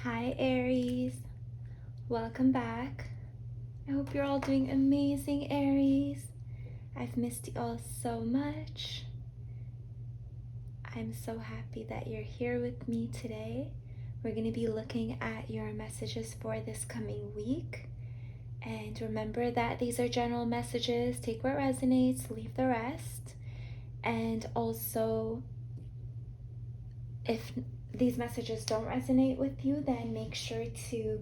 Hi Aries, welcome back. I hope you're all doing amazing, Aries. I've missed you all so much. I'm so happy that you're here with me today. We're going to be looking at your messages for this coming week. And remember that these are general messages. Take what resonates, leave the rest. And also, if these messages don't resonate with you, then make sure to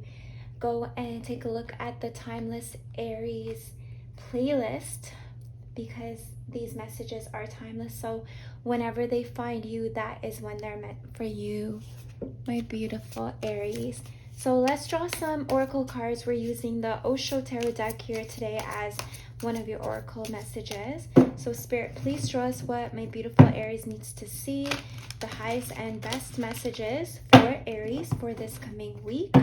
go and take a look at the Timeless Aries playlist, because these messages are timeless. So whenever they find you, that is when they're meant for you, my beautiful Aries. So let's draw some oracle cards. We're using the Osho Tarot deck here today as one of your oracle messages. So Spirit, please show us what my beautiful Aries needs to see, the highest and best messages for Aries for this coming week.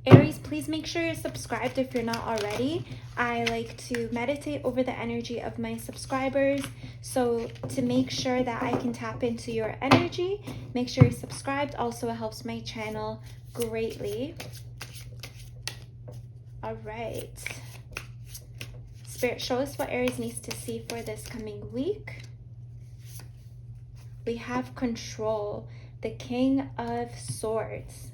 Aries, please make sure you're subscribed if you're not already. I like to meditate over the energy of my subscribers. So to make sure that I can tap into your energy, make sure you're subscribed. Also, it helps my channel greatly. All right. Spirit, show us what Aries needs to see for this coming week. We have Control, the King of Swords.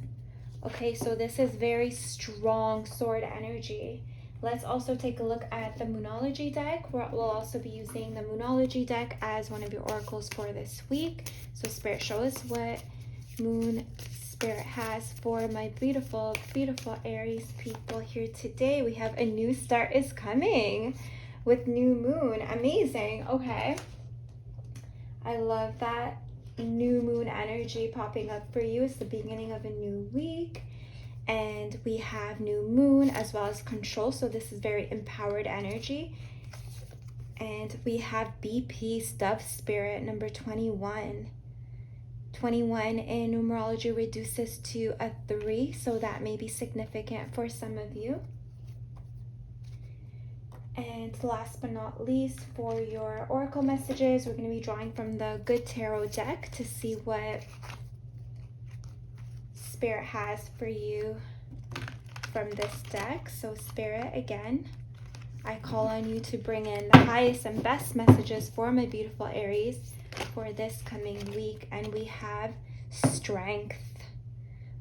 Okay, so this is very strong sword energy. Let's also take a look at the Moonology deck. We'll also be using the Moonology deck as one of your oracles for this week. So Spirit, show us what Moon Spirit has for my beautiful, beautiful Aries people here today. We have a new start is coming with new moon. Amazing. Okay. I love that new moon energy popping up for you. It's the beginning of a new week, and we have new moon as well as Control, so this is very empowered energy. And we have Be Peace, Dove Spirit, number 21. 21 in numerology reduces to a 3, so that may be significant for some of you. And last but not least, for your oracle messages, we're going to be drawing from the Good Tarot deck to see what Spirit has for you from this deck. So Spirit, again, I call on you to bring in the highest and best messages for my beautiful Aries for this coming week. And we have Strength.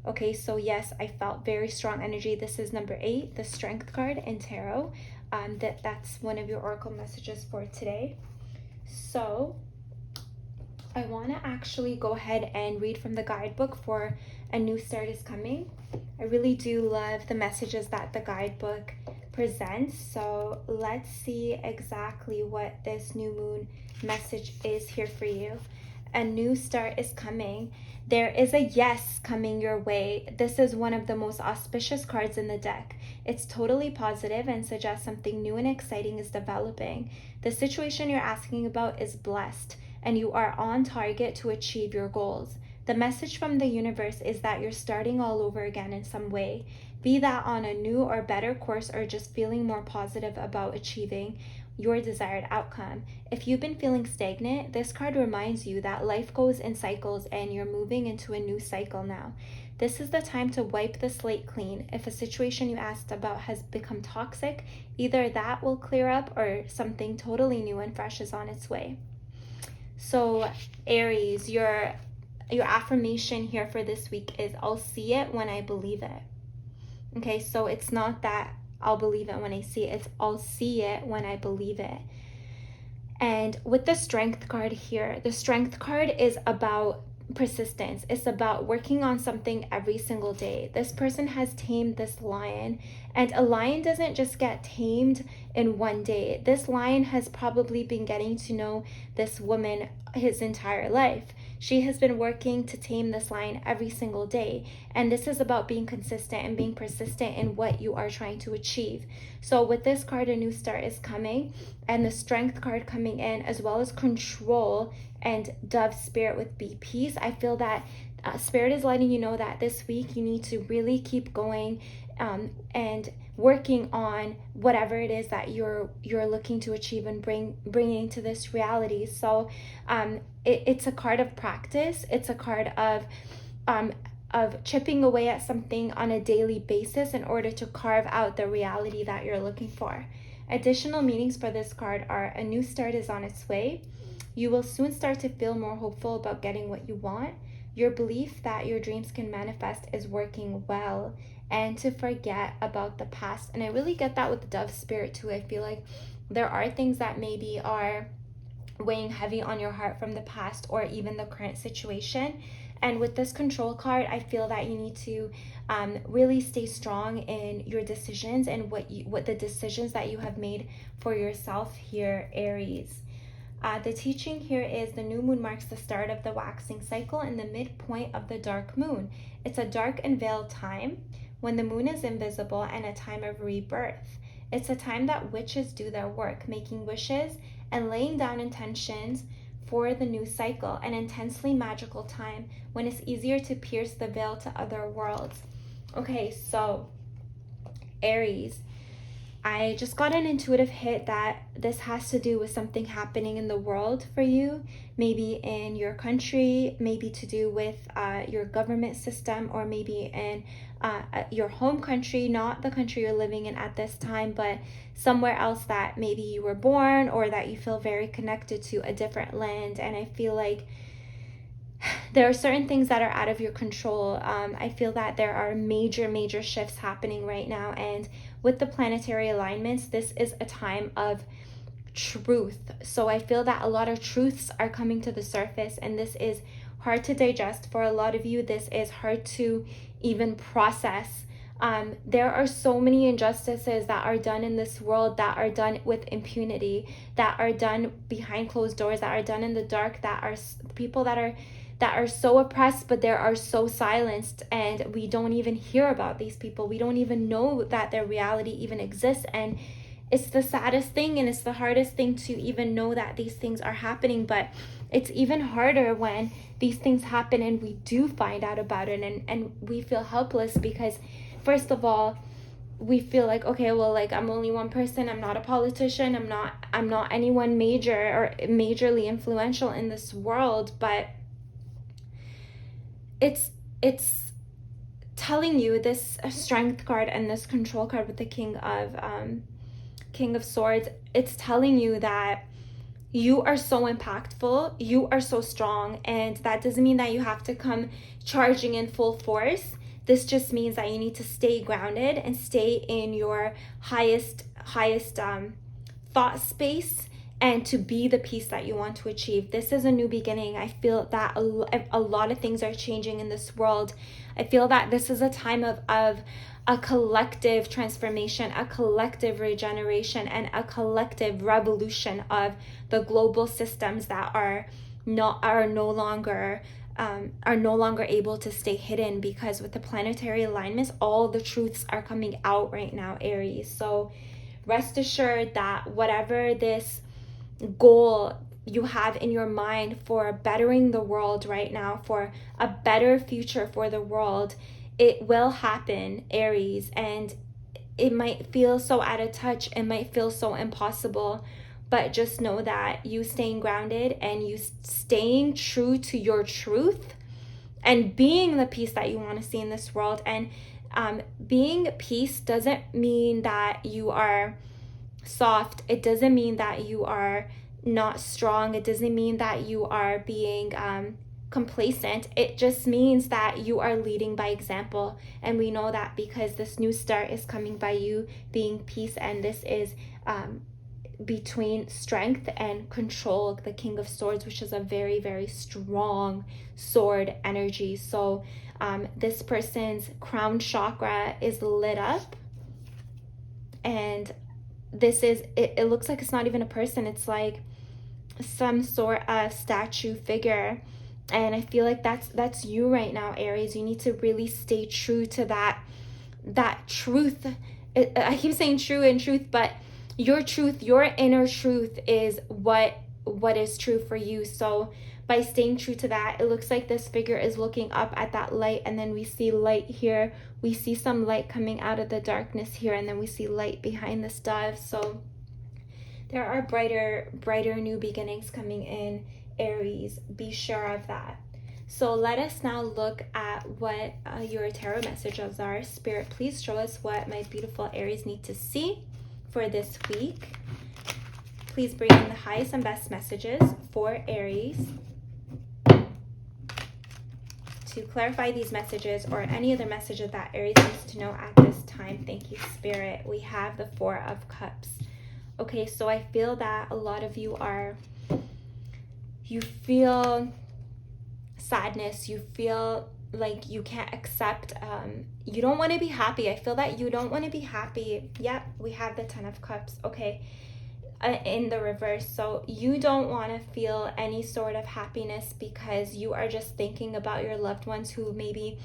Okay, so yes, I felt very strong energy. This is number 8, the Strength card in Tarot. That's one of your oracle messages for today. So I want to actually go ahead and read from the guidebook for A New Start is Coming. I really do love the messages that the guidebook presents. So let's see exactly what this new moon message is here for you. A new start is coming. There is a yes coming your way. This is one of the most auspicious cards in the deck. It's totally positive and suggests something new and exciting is developing. The situation you're asking about is blessed, and you are on target to achieve your goals. The message from the universe is that you're starting all over again in some way, be that on a new or better course or just feeling more positive about achieving your desired outcome. If you've been feeling stagnant, this card reminds you that life goes in cycles and you're moving into a new cycle now. This is the time to wipe the slate clean. If a situation you asked about has become toxic, either that will clear up or something totally new and fresh is on its way. So Aries, your affirmation here for this week is I'll see it when I believe it. Okay, so it's not that I'll believe it when I see it. It's I'll see it when I believe it. And with the Strength card here, the Strength card is about persistence. It's about working on something every single day. This person has tamed this lion, and a lion doesn't just get tamed in one day. This lion has probably been getting to know this woman his entire life. She has been working to tame this lion every single day. And this is about being consistent and being persistent in what you are trying to achieve. So with this card, a new start is coming, and the Strength card coming in, as well as Control and Dove Spirit with Be Peace. I feel that Spirit is letting you know that this week you need to really keep going and working on whatever it is that you're looking to achieve and bringing to this reality. So it's a card of practice. It's a card of chipping away at something on a daily basis in order to carve out the reality that you're looking for. Additional meanings for this card are: a new start is on its way. You will soon start to feel more hopeful about getting what you want. Your belief that your dreams can manifest is working well. And to forget about the past. And I really get that with the Dove Spirit too. I feel like there are things that maybe are weighing heavy on your heart from the past or even the current situation. And with this Control card, I feel that you need to really stay strong in your decisions and what the decisions that you have made for yourself here, Aries. The teaching here is: the new moon marks the start of the waxing cycle and the midpoint of the dark moon. It's a dark and veiled time when the moon is invisible and a time of rebirth. It's a time that witches do their work, making wishes and laying down intentions for the new cycle, an intensely magical time when it's easier to pierce the veil to other worlds. Okay, so Aries, I just got an intuitive hit that this has to do with something happening in the world for you, maybe in your country, maybe to do with your government system, or maybe in your home country, not the country you're living in at this time, but somewhere else that maybe you were born or that you feel very connected to, a different land. And I feel like there are certain things that are out of your control. I feel that there are major shifts happening right now, and with the planetary alignments, this is a time of truth. So I feel that a lot of truths are coming to the surface, and this is hard to digest for a lot of you. This is hard to even process. There are so many injustices that are done in this world, that are done with impunity, that are done behind closed doors, that are done in the dark, that are people that are so oppressed, but they are so silenced, and we don't even hear about these people. We don't even know that their reality even exists. And it's the saddest thing, and it's the hardest thing to even know that these things are happening. But it's even harder when these things happen and we do find out about it, and we feel helpless because, first of all, we feel like, okay, well, like, I'm only one person. I'm not a politician. I'm not anyone major or majorly influential in this world. But it's telling you, this Strength card and this Control card with the King of Swords, it's telling you that you are so impactful, you are so strong, and that doesn't mean that you have to come charging in full force. This just means that you need to stay grounded and stay in your highest thought space, and to be the peace that you want to achieve. This is a new beginning. I feel that a lot of things are changing in this world. I feel that this is a time of a collective transformation, a collective regeneration, and a collective revolution of the global systems that are no longer able to stay hidden, because with the planetary alignments, all the truths are coming out right now, Aries. So rest assured that whatever this goal you have in your mind for bettering the world right now, for a better future for the world, it will happen, Aries. And it might feel so out of touch, it might feel so impossible, but just know that you staying grounded and you staying true to your truth and being the peace that you want to see in this world. And being peace doesn't mean that you are soft. It doesn't mean that you are not strong. It doesn't mean that you are being complacent. It just means that you are leading by example. And we know that because this new start is coming by you being peace, and this is between Strength and Control, the King of Swords, which is a very strong sword energy. So this person's crown chakra is lit up, and this is it looks like it's not even a person, it's like some sort of statue figure. And I feel like that's you right now, Aries. You need to really stay true to that truth. I keep saying true and truth, but your truth, your inner truth is what is true for you. So by staying true to that, it looks like this figure is looking up at that light, and then we see light here. We see some light coming out of the darkness here, and then we see light behind this dove. So there are brighter new beginnings coming in, Aries. Be sure of that. So let us now look at what your tarot messages are. Spirit, please show us what my beautiful Aries need to see for this week. Please bring in the highest and best messages for Aries to clarify these messages or any other messages that Aries needs to know at this time. Thank you, Spirit. We have the Four of Cups. Okay, so I feel that a lot of you feel sadness. You feel like you can't accept, you don't want to be happy. I feel that you don't want to be happy. Yep, we have the Ten of Cups. Okay, in the reverse. So you don't want to feel any sort of happiness because you are just thinking about your loved ones, who maybe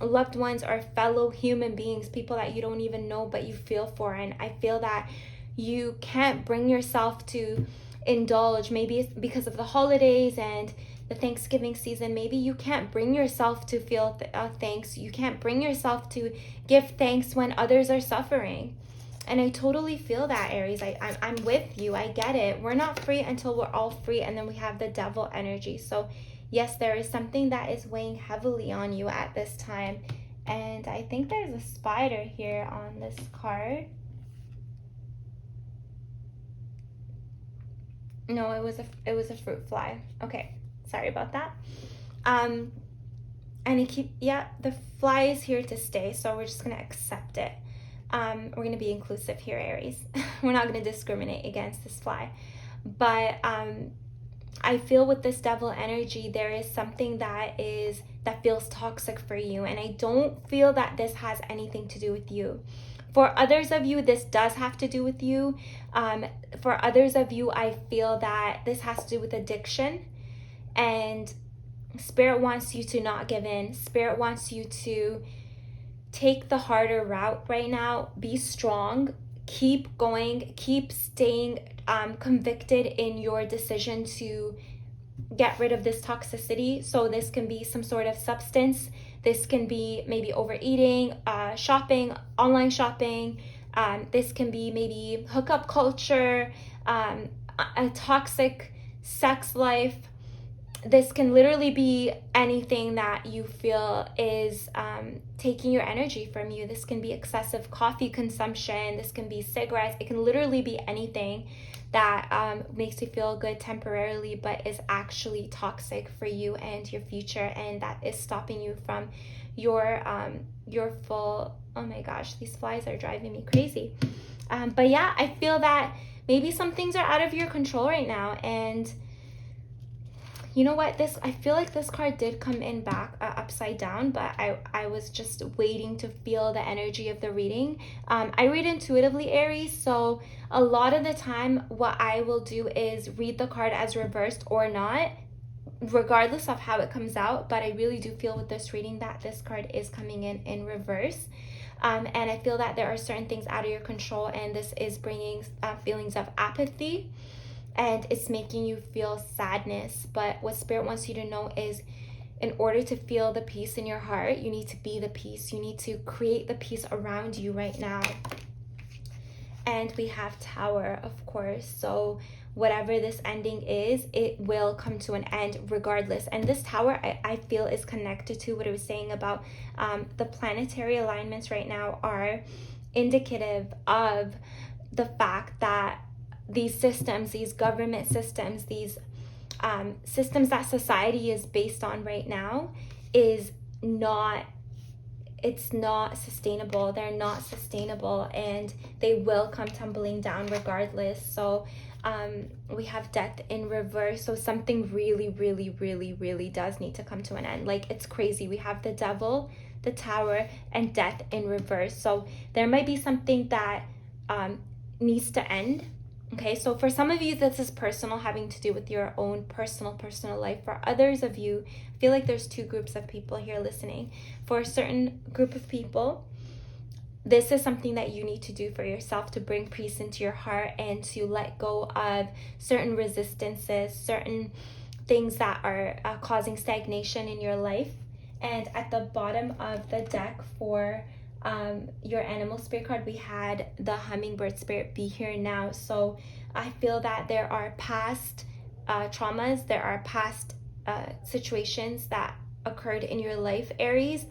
loved ones are fellow human beings, people that you don't even know but you feel for. And I feel that you can't bring yourself to indulge. Maybe it's because of the holidays and the Thanksgiving season. Maybe you can't bring yourself to feel thanks. You can't bring yourself to give thanks when others are suffering. And I totally feel that, Aries. I'm with you. I get it. We're not free until we're all free. And then we have the Devil energy. So yes, there is something that is weighing heavily on you at this time. And I think there's a spider here on this card. No, it was a fruit fly. Okay, sorry about that. And the fly is here to stay. So we're just going to accept it. We're going to be inclusive here, Aries. We're not going to discriminate against this fly. But I feel with this Devil energy, there is something that feels toxic for you. And I don't feel that this has anything to do with you. For others of you, this does have to do with you. For others of you, I feel that this has to do with addiction. And Spirit wants you to not give in. Spirit wants you to take the harder route right now. Be strong. Keep going. Keep staying convicted in your decision to get rid of this toxicity. So this can be some sort of substance. This can be maybe overeating, shopping, online shopping. This can be maybe hookup culture, a toxic sex life. This can literally be anything that you feel is taking your energy from you. This can be excessive coffee consumption. This can be cigarettes. It can literally be anything that makes you feel good temporarily, but is actually toxic for you and your future, and that is stopping you from your full. Oh my gosh, these flies are driving me crazy. But yeah, I feel that maybe some things are out of your control right now, and you know what, I feel like this card did come in back upside down, but I was just waiting to feel the energy of the reading. I read intuitively, Aries, so a lot of the time what I will do is read the card as reversed or not, regardless of how it comes out. But I really do feel with this reading that this card is coming in reverse. And I feel that there are certain things out of your control, and this is bringing feelings of apathy. And it's making you feel sadness. But what Spirit wants you to know is, in order to feel the peace in your heart, you need to be the peace. You need to create the peace around you right now. And we have Tower, of course. So whatever this ending is, it will come to an end regardless. And this Tower, I feel, is connected to what I was saying about the planetary alignments right now are indicative of the fact that these systems, these government systems, these systems that society is based on right now it's not sustainable. They're not sustainable, and they will come tumbling down regardless. So we have Death in reverse. So something really, really, really, really does need to come to an end. Like, it's crazy. We have the Devil, the Tower, and Death in reverse. So there might be something that needs to end. Okay, so for some of you, this is personal, having to do with your own personal life. For others of you, I feel like there's two groups of people here listening. For a certain group of people, this is something that you need to do for yourself to bring peace into your heart and to let go of certain resistances, certain things that are causing stagnation in your life. And at the bottom of the deck for your animal spirit card, we had the hummingbird spirit, be here now. So I feel that there are past traumas, there are past situations that occurred in your life, Aries,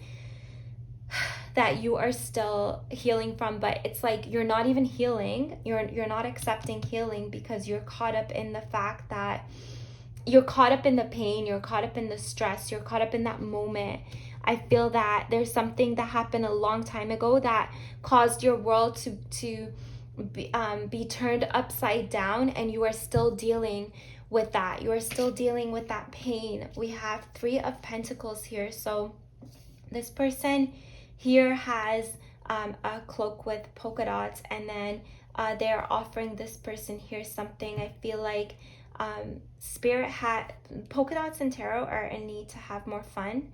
that you are still healing from, but it's like you're not even healing. You're not accepting healing because you're caught up in the fact that you're caught up in the pain, you're caught up in the stress, you're caught up in that moment. I feel that there's something that happened a long time ago that caused your world to be turned upside down, and you are still dealing with that. You are still dealing with that pain. We have 3 of Pentacles here. So this person here has a cloak with polka dots, and then they're offering this person here something. I feel like Spirit had polka dots and tarot are a need to have more fun.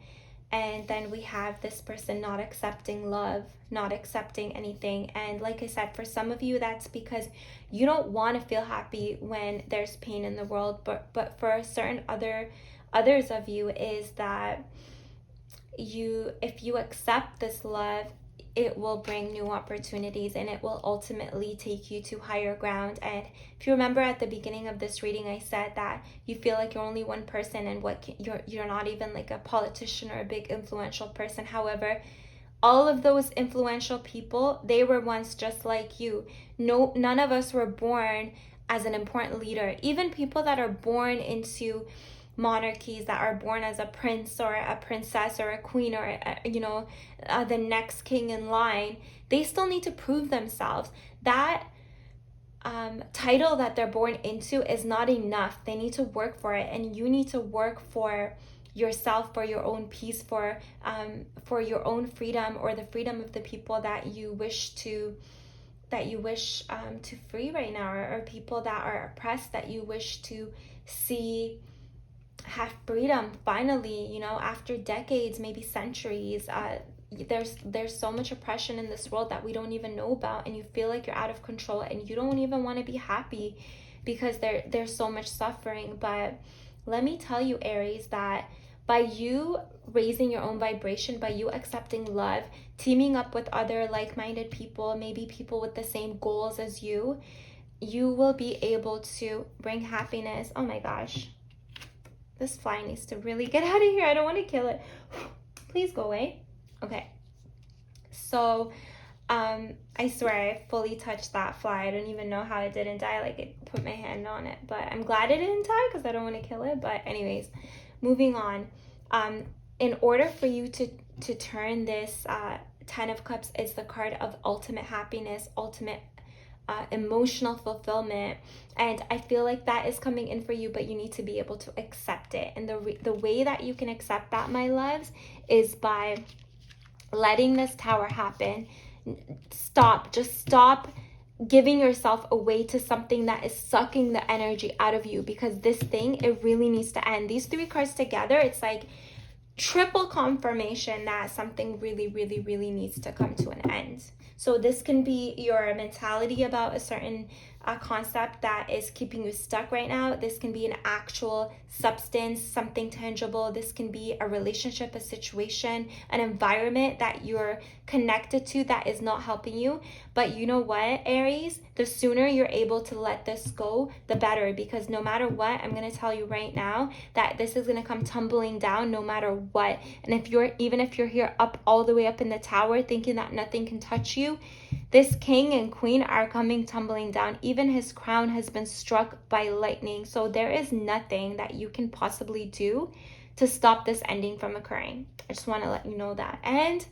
And then we have this person not accepting love, not accepting anything. And like I said, for some of you, that's because you don't want to feel happy when there's pain in the world. But for certain others of you, is that if you accept this love, it will bring new opportunities, and it will ultimately take you to higher ground. And if you remember at the beginning of this reading, I said that you feel like you're only one person, and you're not even like a politician or a big influential person. However, all of those influential people, they were once just like you. None of us were born as an important leader. Even people that are born into monarchies, that are born as a prince or a princess or a queen, or the next king in line, they still need to prove themselves. That title that they're born into is not enough. They need to work for it, and you need to work for yourself, for your own peace, for your own freedom, or the freedom of the people that you wish to free right now, or people that are oppressed, that you wish to see have freedom finally, after decades, maybe centuries. There's so much oppression in this world that we don't even know about, and you feel like you're out of control, and you don't even want to be happy because there's so much suffering. But let me tell you, Aries, that by you raising your own vibration, by you accepting love, teaming up with other like-minded people, maybe people with the same goals as you will be able to bring happiness. Oh my gosh. This fly needs to really get out of here. I don't want to kill it. Please go away. Okay. So, I swear I fully touched that fly. I don't even know how it didn't die. Like, it put my hand on it. But I'm glad it didn't die because I don't want to kill it. But anyways, moving on. In order for you to turn this 10 of Cups, it's the card of ultimate happiness, ultimate emotional fulfillment, and I feel like that is coming in for you, but you need to be able to accept it. And the way that you can accept that, my loves, is by letting this Tower happen. Just stop giving yourself away to something that is sucking the energy out of you, because this thing, it really needs to end. These 3 cards together, it's like triple confirmation that something really, really, really needs to come to an end. So this can be your mentality about a certain concept that is keeping you stuck right now. This can be an actual substance, something tangible. This can be a relationship, a situation, an environment that you're connected to that is not helping you. But you know what, Aries? The sooner you're able to let this go, the better, because no matter what, I'm going to tell you right now that this is going to come tumbling down no matter what. And even if you're here up all the way up in the tower thinking that nothing can touch you, this king and queen are coming tumbling down. Even his crown has been struck by lightning. So there is nothing that you can possibly do to stop this ending from occurring. I just want to let you know that. And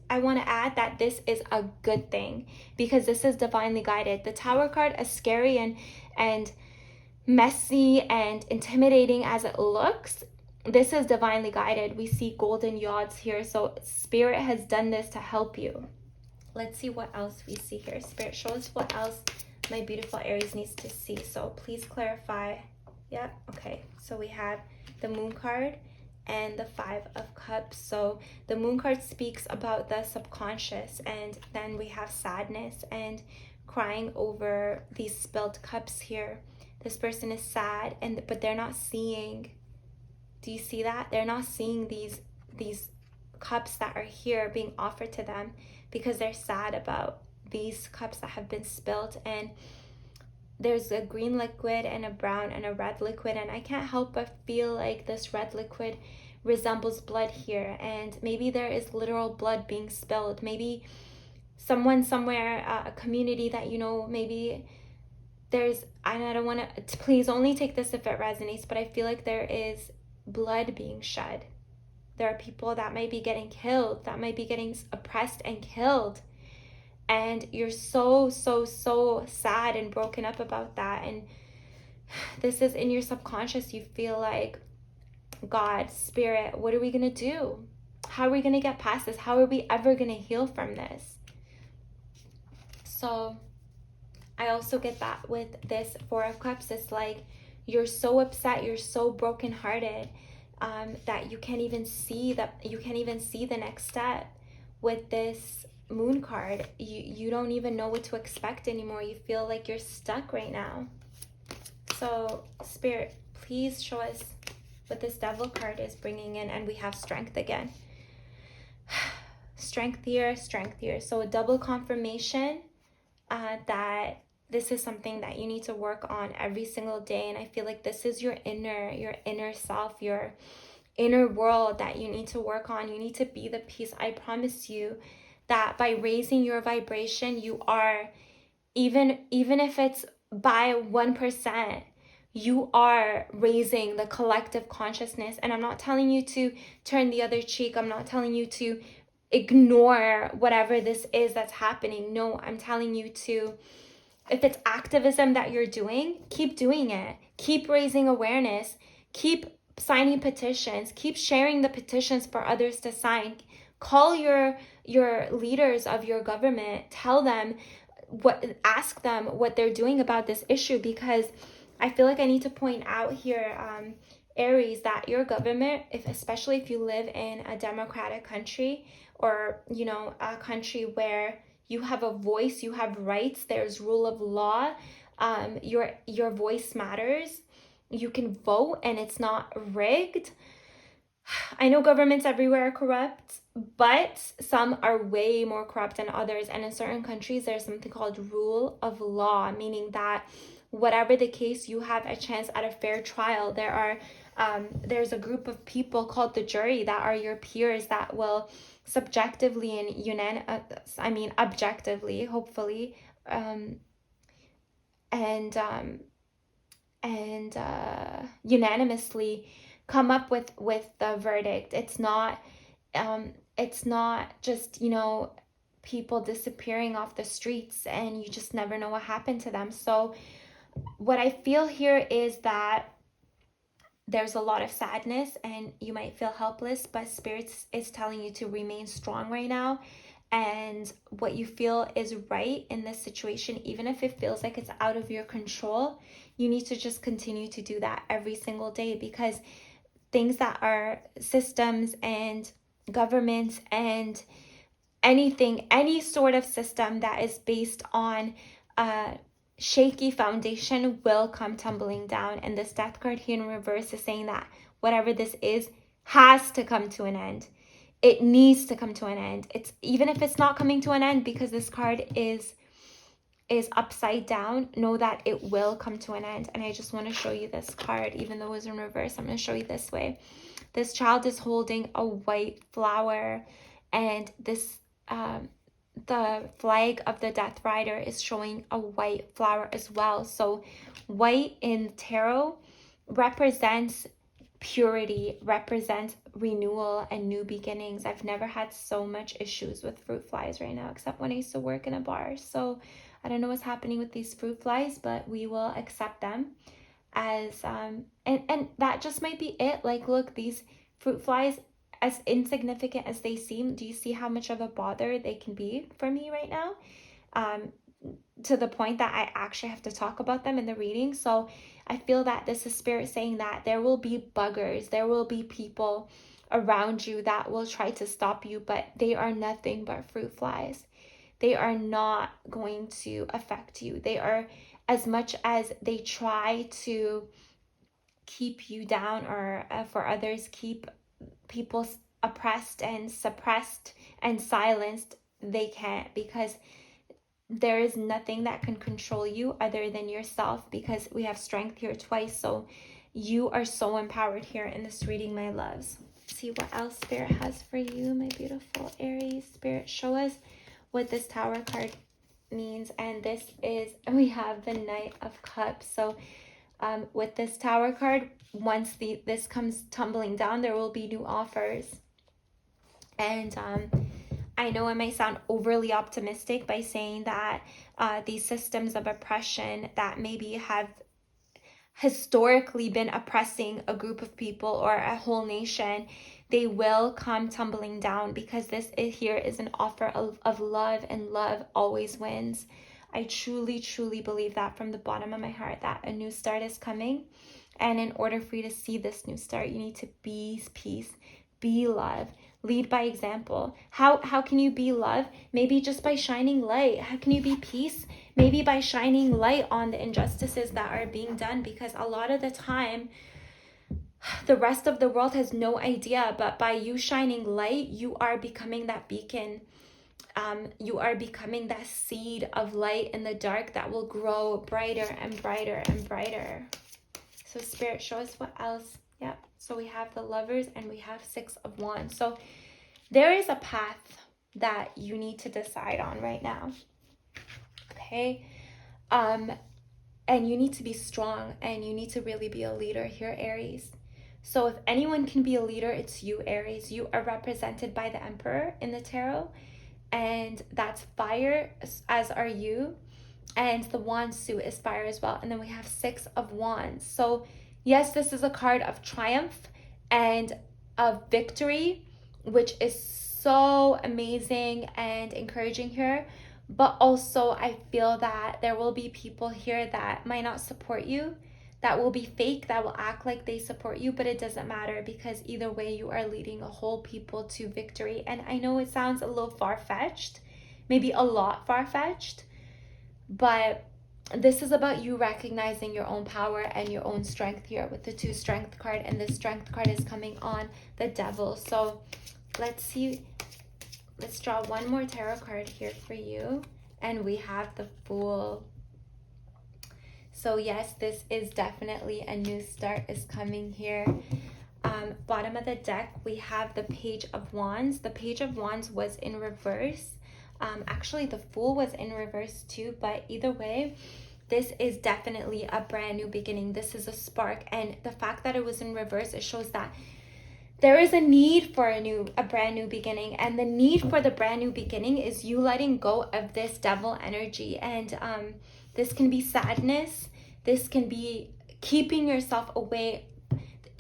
I want to add that this is a good thing, because this is divinely guided. The Tower card, as scary and messy and intimidating as it looks, this is divinely guided. We see golden yachts here. So Spirit has done this to help you. Let's see what else we see here. Spirit, show us what else my beautiful Aries needs to see. So please clarify. Yeah, okay. So we have the Moon card and the 5 of Cups. So the Moon card speaks about the subconscious, and then we have sadness and crying over these spilled cups here. This person is sad, but they're not seeing. Do you see that? They're not seeing these cups that are here being offered to them, because they're sad about these cups that have been spilled. And there's a green liquid and a brown and a red liquid, and I can't help but feel like this red liquid resembles blood here, and maybe there is literal blood being spilled. Maybe someone somewhere, a community that you know, maybe there's, and I don't want to, please only take this if it resonates, but I feel like there is blood being shed. There are people that might be getting killed, that might be getting oppressed and killed, and you're so sad and broken up about that. And this is in your subconscious. You feel like, God, Spirit, what are we gonna do? How are we gonna get past this? How are we ever gonna heal from this? So I also get that with this Four of Cups. It's like you're so upset, you're so brokenhearted, that you can't even see the next step. With this Moon card, you don't even know what to expect anymore. You feel like you're stuck right now. So Spirit, please show us what this Devil card is bringing in. And we have Strength again. Strength here, strength here. So a double confirmation that this is something that you need to work on every single day. And I feel like this is your inner self, your inner world that you need to work on. You need to be the peace. I promise you that by raising your vibration, you are, even if it's by 1%, you are raising the collective consciousness. And I'm not telling you to turn the other cheek. I'm not telling you to ignore whatever this is that's happening. No, I'm telling you to, if it's activism that you're doing, keep doing it. Keep raising awareness. Keep signing petitions. Keep sharing the petitions for others to sign. Call your leaders of your government. Tell them ask them what they're doing about this issue, because I feel like I need to point out here, Aries, that your government, especially if you live in a democratic country, or, you know, a country where you have a voice, you have rights, there's rule of law, your voice matters, you can vote and it's not rigged. I know governments everywhere are corrupt, but some are way more corrupt than others. And in certain countries, there's something called rule of law, meaning that whatever the case, you have a chance at a fair trial. There's a group of people called the jury that are your peers that will subjectively and objectively, hopefully, unanimously come up with the verdict. It's not just, you know, people disappearing off the streets and you just never know what happened to them. So what I feel here is that there's a lot of sadness and you might feel helpless, but Spirit is telling you to remain strong right now. And what you feel is right in this situation, even if it feels like it's out of your control, you need to just continue to do that every single day, because things that are systems and governments and anything, any sort of system that is based on a shaky foundation will come tumbling down. And this Death card here in reverse is saying that whatever this is has to come to an end. It needs to come to an end. It's even if it's not coming to an end, because this card is upside down, know that it will come to an end. And I just want to show you this card, even though it was in reverse. I'm going to show you this way. This child is holding a white flower, and this the flag of the Death Rider is showing a white flower as well. So white in tarot represents purity, represents renewal and new beginnings. I've never had so much issues with fruit flies right now, except when I used to work in a bar. So I don't know what's happening with these fruit flies, but we will accept them as and that just might be it. Like, look, these fruit flies, as insignificant as they seem, do you see how much of a bother they can be for me right now? To the point that I actually have to talk about them in the reading. So I feel that this is Spirit saying that there will be buggers, there will be people around you that will try to stop you, but they are nothing but fruit flies. They are not going to affect you. They are, as much as they try to keep you down, or for others, keep people oppressed and suppressed and silenced, they can't, because there is nothing that can control you other than yourself, because we have strength here twice. So you are so empowered here in this reading, my loves. Let's see what else Spirit has for you, my beautiful Aries. Spirit, show us what this Tower card means. And this is, we have the Knight of Cups. So with this Tower card, once this comes tumbling down, there will be new offers. And I know it may sound overly optimistic by saying that these systems of oppression that maybe have historically been oppressing a group of people or a whole nation, they will come tumbling down, because this here is an offer of love, and love always wins. I truly, truly believe that from the bottom of my heart, that a new start is coming. And in order for you to see this new start, you need to be peace, be love, lead by example. How can you be love? Maybe just by shining light. How can you be peace? Maybe by shining light on the injustices that are being done, because a lot of the time, the rest of the world has no idea, but by you shining light, you are becoming that beacon. You are becoming that seed of light in the dark that will grow brighter and brighter and brighter. So Spirit, show us what else. Yep. So we have the Lovers and we have Six of Wands. So there is a path that you need to decide on right now. Okay. And you need to be strong, and you need to really be a leader here, Aries. So if anyone can be a leader, it's you, Aries. You are represented by the Emperor in the tarot, and that's fire, as are you. And the wand suit is fire as well. And then we have Six of Wands. So yes, this is a card of triumph and of victory, which is so amazing and encouraging here. But also I feel that there will be people here that might not support you, that will be fake, that will act like they support you, but it doesn't matter, because either way you are leading a whole people to victory. And I know it sounds a little far-fetched, maybe a lot far-fetched, but this is about you recognizing your own power and your own strength here with the Two Strength card, and the Strength card is coming on the Devil. So let's see, let's draw one more tarot card here for you, and we have the Fool. So yes, this is definitely a new start is coming here. Bottom of the deck, we have the Page of Wands. The Page of Wands was in reverse. Actually, the Fool was in reverse too, but either way, this is definitely a brand new beginning. This is a spark, and the fact that it was in reverse, it shows that there is a need for a brand new beginning, and the need for the brand new beginning is you letting go of this devil energy. And this can be sadness, this can be keeping yourself away,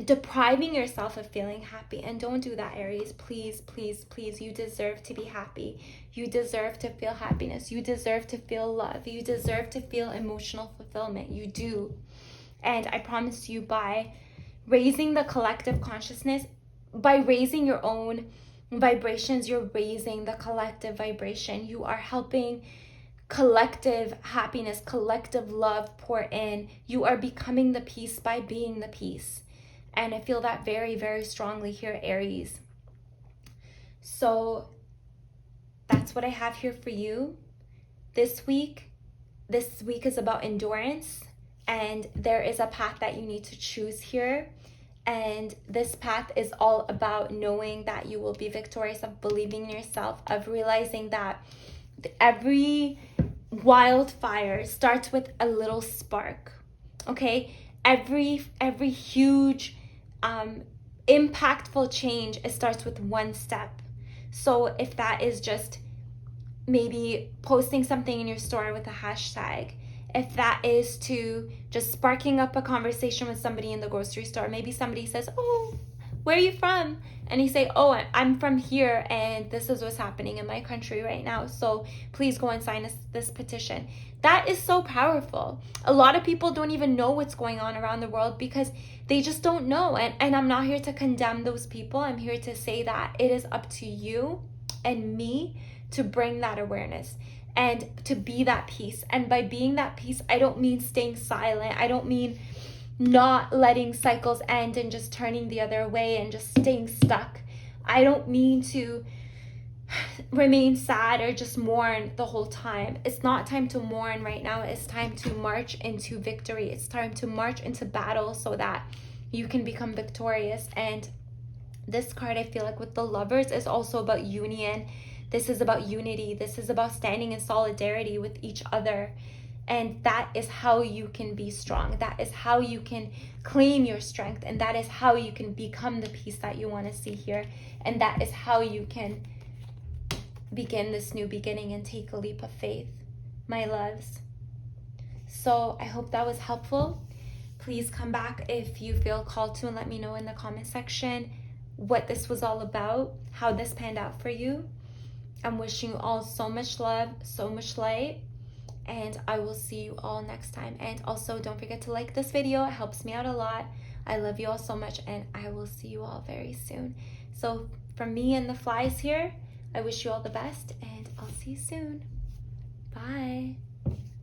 depriving yourself of feeling happy. And don't do that, Aries. Please, please, please. You deserve to be happy. You deserve to feel happiness. You deserve to feel love. You deserve to feel emotional fulfillment. You do. And I promise you, by raising the collective consciousness, by raising your own vibrations, you're raising the collective vibration. You are helping collective happiness, collective love pour in. You are becoming the peace by being the peace. And I feel that very, very strongly here, Aries. So that's what I have here for you this week. This week is about endurance, and there is a path that you need to choose here. And this path is all about knowing that you will be victorious, of believing in yourself, of realizing that every wildfire starts with a little spark. Okay? Every huge impactful change, it starts with one step. So if that is just maybe posting something in your store with a hashtag, if that is to just sparking up a conversation with somebody in the grocery store, maybe somebody says, oh, where are you from? And you say, oh, I'm from here, and this is what's happening in my country right now, so please go and sign this petition. That is so powerful. A lot of people don't even know what's going on around the world because they just don't know. And I'm not here to condemn those people. I'm here to say that it is up to you and me to bring that awareness and to be that peace. And by being that peace, I don't mean staying silent. I don't mean not letting cycles end and just turning the other way and just staying stuck. I don't mean to remain sad or just mourn the whole time. It's not time to mourn right now. It's time to march into victory. It's time to march into battle so that you can become victorious. And this card, I feel like with the Lovers, is also about union. This is about unity. This is about standing in solidarity with each other. And that is how you can be strong. That is how you can claim your strength. And that is how you can become the peace that you want to see here. And that is how you can begin this new beginning and take a leap of faith, my loves. So I hope that was helpful. Please come back if you feel called to and let me know in the comment section what this was all about, how this panned out for you. I'm wishing you all so much love, so much light, and I will see you all next time. And also, don't forget to like this video. It helps me out a lot. I love you all so much, and I will see you all very soon. So from me and the flies here, I wish you all the best, and I'll see you soon. Bye.